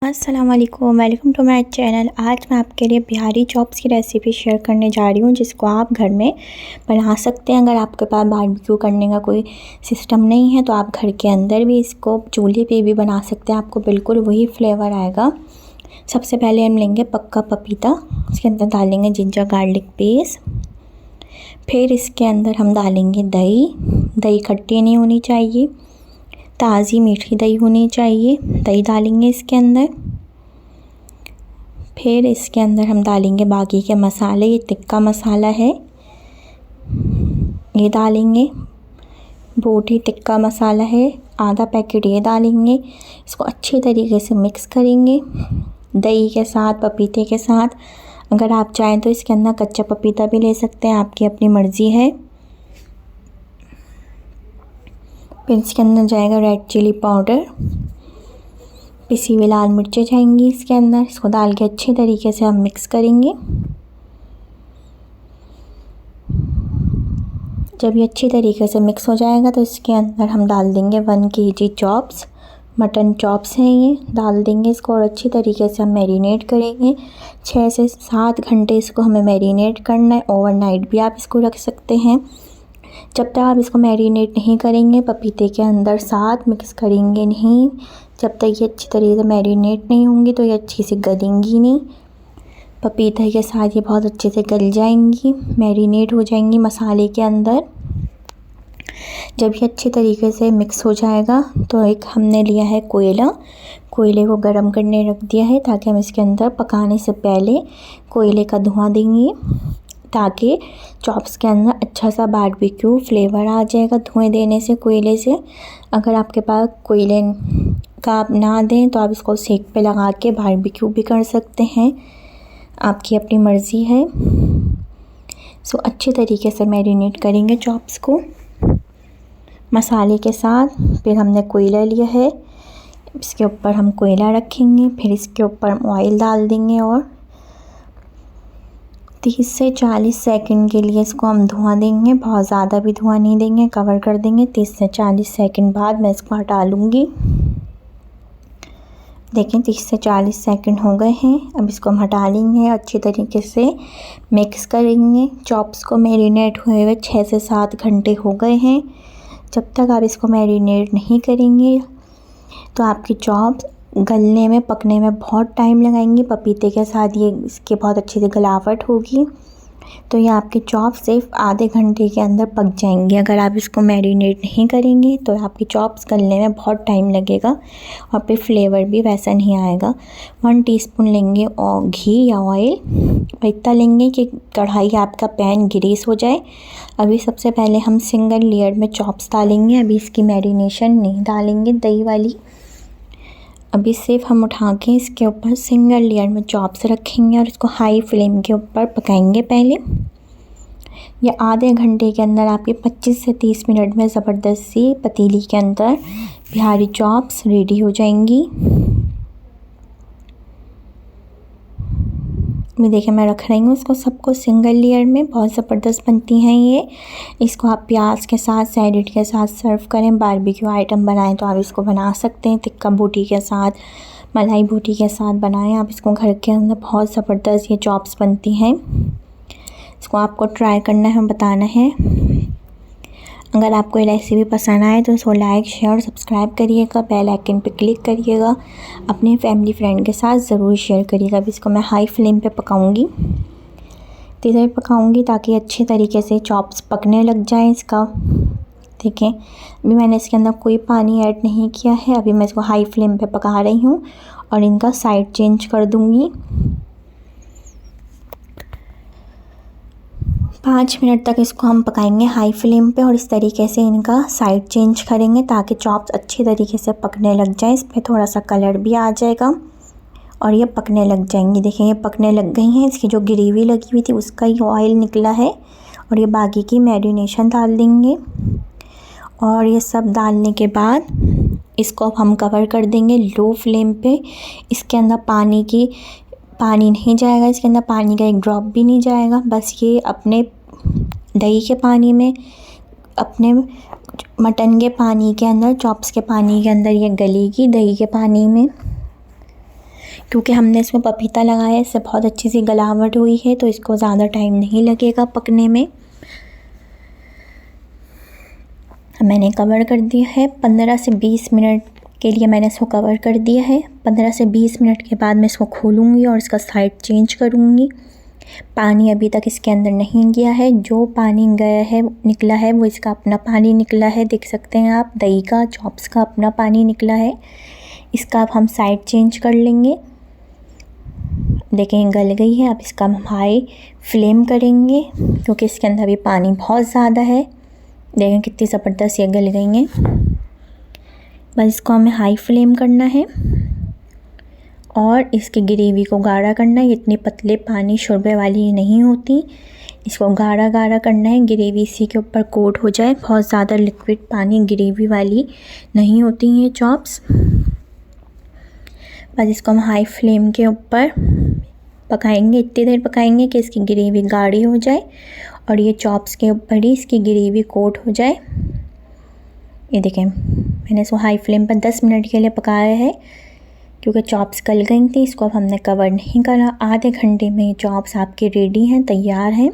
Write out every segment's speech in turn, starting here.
अस्सलाम वालेकुम, welcome to my channel. आज मैं आपके लिए बिहारी चॉप्स की रेसिपी शेयर करने जा रही हूँ, जिसको आप घर में बना सकते हैं। अगर आपके पास बारबेक्यू करने का कोई सिस्टम नहीं है तो आप घर के अंदर भी इसको चूल्हे पे भी बना सकते हैं, आपको बिल्कुल वही फ्लेवर आएगा। सबसे पहले हम लेंगे पक्का पपीता, इसके अंदर डालेंगे जिंजर गार्लिक पेस्ट। फिर इसके अंदर हम डालेंगे दही। दही खट्टी नहीं होनी चाहिए, ताज़ी मीठी दही होनी चाहिए। दही डालेंगे इसके अंदर। फिर इसके अंदर हम डालेंगे बाकी के मसाले। ये टिक्का मसाला है, ये डालेंगे। बोटी टिक्का मसाला है, आधा पैकेट ये डालेंगे। इसको अच्छी तरीके से मिक्स करेंगे दही के साथ, पपीते के साथ। अगर आप चाहें तो इसके अंदर कच्चा पपीता भी ले सकते हैं, आपकी अपनी मर्ज़ी है। फिर इसके अंदर जाएगा रेड चिली पाउडर, पिसी हुई लाल मिर्चें जाएंगी इसके अंदर। इसको डाल के अच्छे तरीके से हम मिक्स करेंगे। जब ये अच्छी तरीके से मिक्स हो जाएगा तो इसके अंदर हम डाल देंगे 1 kg चॉप्स, मटन चॉप्स हैं ये, डाल देंगे इसको और अच्छी तरीके से हम मैरिनेट करेंगे। 6 से 7 घंटे इसको हमें मैरिनेट करना है। ओवरनाइट भी आप इसको रख सकते हैं। जब तक आप इसको मैरिनेट नहीं करेंगे, पपीते के अंदर साथ मिक्स करेंगे नहीं, जब तक ये अच्छी तरीके से मैरिनेट नहीं होंगी तो ये अच्छी से गलेंगी नहीं। पपीते के साथ ये बहुत अच्छे से गल जाएंगी, मैरिनेट हो जाएंगी मसाले के अंदर। जब ये अच्छी तरीके से मिक्स हो जाएगा तो एक हमने लिया है कोयला, कोयले को गरम करने रख दिया है ताकि हम इसके अंदर पकाने से पहले कोयले का धुआं देंगे, ताकि चॉप्स के अंदर अच्छा सा बारबेक्यू फ्लेवर आ जाएगा धुएं देने से, कोयले से। अगर आपके पास कोयले का आप ना दें तो आप इसको सेक पे लगा के बारबेक्यू भी कर सकते हैं, आपकी अपनी मर्ज़ी है। सो अच्छे तरीके से मैरिनेट करेंगे चॉप्स को मसाले के साथ। फिर हमने कोयला लिया है, इसके ऊपर हम कोयला रखेंगे। फिर इसके ऊपर हम ऑयल डाल देंगे और 30 से 40 सेकंड के लिए इसको हम धुआं देंगे। बहुत ज़्यादा भी धुआं नहीं देंगे, कवर कर देंगे। 30 से 40 सेकंड बाद मैं इसको हटा लूँगी। देखें 30 से 40 सेकंड हो गए हैं। अब इसको हम हटा लेंगे, अच्छी तरीके से मिक्स करेंगे। चॉप्स को मैरिनेट हुए हुए 6 से 7 घंटे हो गए हैं। जब तक आप इसको मैरिनेट नहीं करेंगे तो आपकी चॉप्स गलने में, पकने में बहुत टाइम लगाएंगी। पपीते के साथ ये इसकी बहुत अच्छी से गलावट होगी तो ये आपके चॉप्स सिर्फ आधे घंटे के अंदर पक जाएंगे। अगर आप इसको मैरिनेट नहीं करेंगे तो आपकी चॉप्स गलने में बहुत टाइम लगेगा और फिर फ्लेवर भी वैसा नहीं आएगा। 1 टीस्पून लेंगे और घी या ऑयल, इतना लेंगे कि कढ़ाई आपका पैन ग्रीस हो जाए। अभी सबसे पहले हम सिंगल लेयर में चॉप्स डालेंगे, अभी इसकी मैरिनेशन नहीं डालेंगे दही वाली। अभी सिर्फ हम उठा के इसके ऊपर सिंगल लेयर में चॉप्स रखेंगे और इसको हाई फ्लेम के ऊपर पकाएंगे पहले। ये आधे घंटे के अंदर आपके 25 से 30 मिनट में ज़बरदस्त सी पतीली के अंदर बिहारी चॉप्स रेडी हो जाएंगी। मैं देखें मैं रख रही हूँ इसको सबको सिंगल लेयर में, बहुत ज़बरदस्त बनती हैं ये। इसको आप प्याज के साथ, सैलेड के साथ सर्व करें। बारबेक्यू आइटम बनाएं तो आप इसको बना सकते हैं, टिक्का बोटी के साथ, मलाई बोटी के साथ बनाएं आप इसको घर के अंदर। बहुत ज़बरदस्त ये चॉप्स बनती हैं। इसको आपको ट्राई करना है, बताना है। अगर आपको ये रेसिपी पसंद आए तो इसको लाइक, शेयर और सब्सक्राइब करिएगा। बेल आइकन पे क्लिक करिएगा। अपने फैमिली फ्रेंड के साथ ज़रूर शेयर करिएगा। अब इसको मैं हाई फ्लेम पे पकाऊंगी, धीरे पकाऊंगी ताकि अच्छे तरीके से चॉप्स पकने लग जाए इसका। देखें अभी मैंने इसके अंदर कोई पानी ऐड नहीं किया है। अभी मैं इसको हाई फ्लेम पे पका रही हूँ और इनका साइड चेंज कर दूँगी। 5 मिनट तक इसको हम पकाएंगे हाई फ्लेम पे और इस तरीके से इनका साइड चेंज करेंगे ताकि चॉप्स अच्छी तरीके से पकने लग जाए। इस पर थोड़ा सा कलर भी आ जाएगा और ये पकने लग जाएंगी। देखें ये पकने लग गई हैं। इसकी जो ग्रेवी लगी हुई थी उसका ही ऑयल निकला है और ये बाकी की मैरिनेशन डाल देंगे। और ये सब डालने के बाद इसको हम कवर कर देंगे लो फ्लेम पे। इसके अंदर पानी नहीं जाएगा, इसके अंदर पानी का एक ड्रॉप भी नहीं जाएगा। बस ये अपने दही के पानी में, अपने मटन के पानी के अंदर, चॉप्स के पानी के अंदर ये गलेगी दही के पानी में। क्योंकि हमने इसमें पपीता लगाया है, इससे बहुत अच्छी सी गलावट हुई है, तो इसको ज़्यादा टाइम नहीं लगेगा पकने में। मैंने कवर कर दिया है 15 से 20 मिनट के लिए मैंने इसको कवर कर दिया है। 15 से 20 मिनट के बाद मैं इसको खोलूँगी और इसका साइड चेंज करूँगी। पानी अभी तक इसके अंदर नहीं गया है, जो पानी गया है निकला है वो इसका अपना पानी निकला है। देख सकते हैं आप, दही का चॉप्स का अपना पानी निकला है। इसका अब हम साइड चेंज कर लेंगे। देखें गल गई है। अब इसका हम हाई फ्लेम करेंगे क्योंकि इसके अंदर अभी पानी बहुत ज़्यादा है। देखें कितनी ज़बरदस्त ये गल गई हैं। बस इसको हमें हाई फ्लेम करना है और इसकी ग्रेवी को गाढ़ा करना है। इतनी पतले पानी शोरबे वाली नहीं होती, इसको गाढ़ा गाढ़ा करना है, ग्रेवी इसी के ऊपर कोट हो जाए। बहुत ज़्यादा लिक्विड पानी ग्रेवी वाली नहीं होती ये चॉप्स। बस इसको हम हाई फ्लेम के ऊपर पकाएंगे, इतनी देर पकाएंगे कि इसकी ग्रेवी गाढ़ी हो जाए और ये चॉप्स के ऊपर ही इसकी ग्रेवी कोट हो जाए। ये देखें मैंने इसको हाई फ्लेम पर 10 मिनट के लिए पकाया है क्योंकि चॉप्स गल गई थी। इसको अब हमने कवर नहीं करा। आधे घंटे में चॉप्स आपके रेडी हैं, तैयार हैं।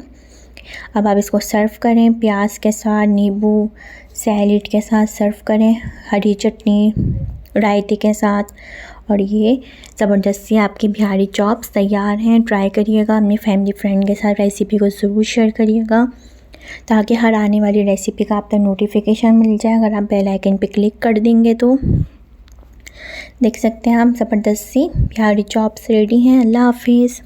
अब आप इसको सर्व करें प्याज के साथ, नींबू सैलेड के साथ सर्व करें, हरी चटनी रायते के साथ। और ये ज़बरदस्त सी आपकी बिहारी चॉप्स तैयार हैं। ट्राई करिएगा, अपनी फैमिली फ्रेंड के साथ रेसिपी को ज़रूर शेयर करिएगा ताकि हर आने वाली रेसिपी का आप तक नोटिफिकेशन मिल जाए। अगर आप बेल आइकन पे क्लिक कर देंगे तो देख सकते हैं आप ज़बरदस्त सी बिहारी चॉप्स रेडी हैं। अल्लाह हाफिज़।